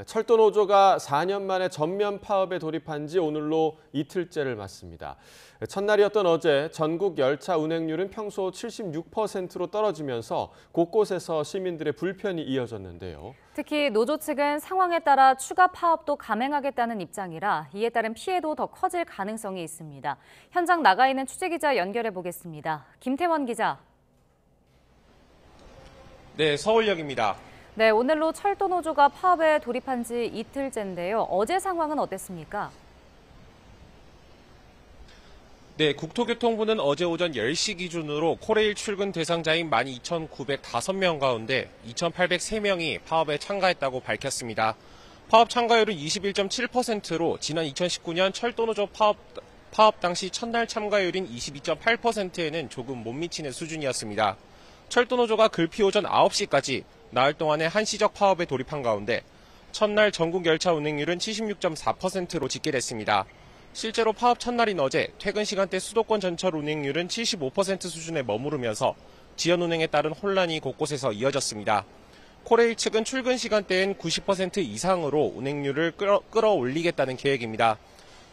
철도 노조가 4년 만에 전면 파업에 돌입한 지 오늘로 이틀째를 맞습니다. 첫날이었던 어제 전국 열차 운행률은 평소 76%로 떨어지면서 곳곳에서 시민들의 불편이 이어졌는데요. 특히 노조 측은 상황에 따라 추가 파업도 감행하겠다는 입장이라 이에 따른 피해도 더 커질 가능성이 있습니다. 현장 나가 있는 취재기자 연결해 보겠습니다. 김태원 기자. 네, 서울역입니다. 네, 오늘로 철도 노조가 파업에 돌입한 지 이틀째인데요. 어제 상황은 어땠습니까? 네, 국토교통부는 어제 오전 10시 기준으로 코레일 출근 대상자인 12,905명 가운데 2,803명이 파업에 참가했다고 밝혔습니다. 파업 참가율은 21.7%로 지난 2019년 철도노조 파업 당시 첫날 참가율인 22.8%에는 조금 못 미치는 수준이었습니다. 철도노조가 글피 오전 9시까지 나흘 동안의 한시적 파업에 돌입한 가운데 첫날 전국 열차 운행률은 76.4%로 집계됐습니다. 실제로 파업 첫날인 어제 퇴근 시간대 수도권 전철 운행률은 75% 수준에 머무르면서 지연 운행에 따른 혼란이 곳곳에서 이어졌습니다. 코레일 측은 출근 시간대엔 90% 이상으로 운행률을 끌어올리겠다는 계획입니다.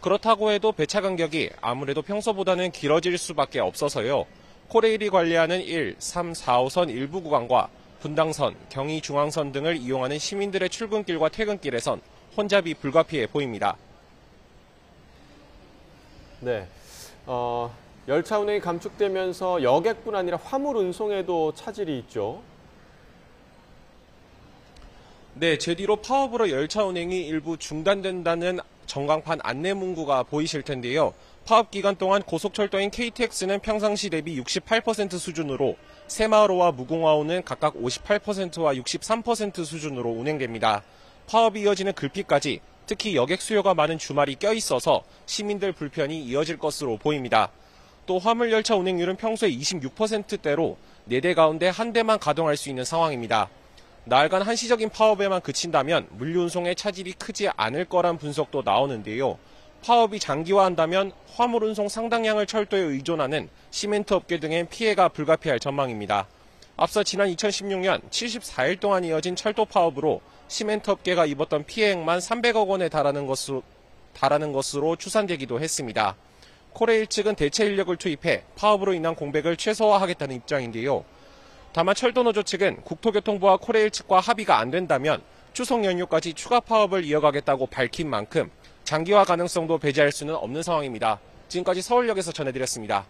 그렇다고 해도 배차 간격이 아무래도 평소보다는 길어질 수밖에 없어서요. 코레일이 관리하는 1, 3, 4호선 일부 구간과 분당선, 경의중앙선 등을 이용하는 시민들의 출근길과 퇴근길에선 혼잡이 불가피해 보입니다. 네, 열차 운행이 감축되면서 여객뿐 아니라 화물 운송에도 차질이 있죠. 네, 제 뒤로 파업으로 열차 운행이 일부 중단된다는 전광판 안내 문구가 보이실 텐데요. 파업 기간 동안 고속철도인 KTX는 평상시 대비 68% 수준으로 새마을호와 무궁화호는 각각 58%와 63% 수준으로 운행됩니다. 파업이 이어지는 글피까지 특히 여객 수요가 많은 주말이 껴있어서 시민들 불편이 이어질 것으로 보입니다. 또 화물열차 운행률은 평소에 26%대로 4대 가운데 1대만 가동할 수 있는 상황입니다. 나흘간 한시적인 파업에만 그친다면 물류운송의 차질이 크지 않을 거란 분석도 나오는데요. 파업이 장기화한다면 화물운송 상당량을 철도에 의존하는 시멘트 업계 등의 피해가 불가피할 전망입니다. 앞서 지난 2016년 74일 동안 이어진 철도 파업으로 시멘트 업계가 입었던 피해액만 300억 원에 달하는 것으로 추산되기도 했습니다. 코레일 측은 대체 인력을 투입해 파업으로 인한 공백을 최소화하겠다는 입장인데요. 다만 철도노조 측은 국토교통부와 코레일 측과 합의가 안 된다면 추석 연휴까지 추가 파업을 이어가겠다고 밝힌 만큼 장기화 가능성도 배제할 수는 없는 상황입니다. 지금까지 서울역에서 전해드렸습니다.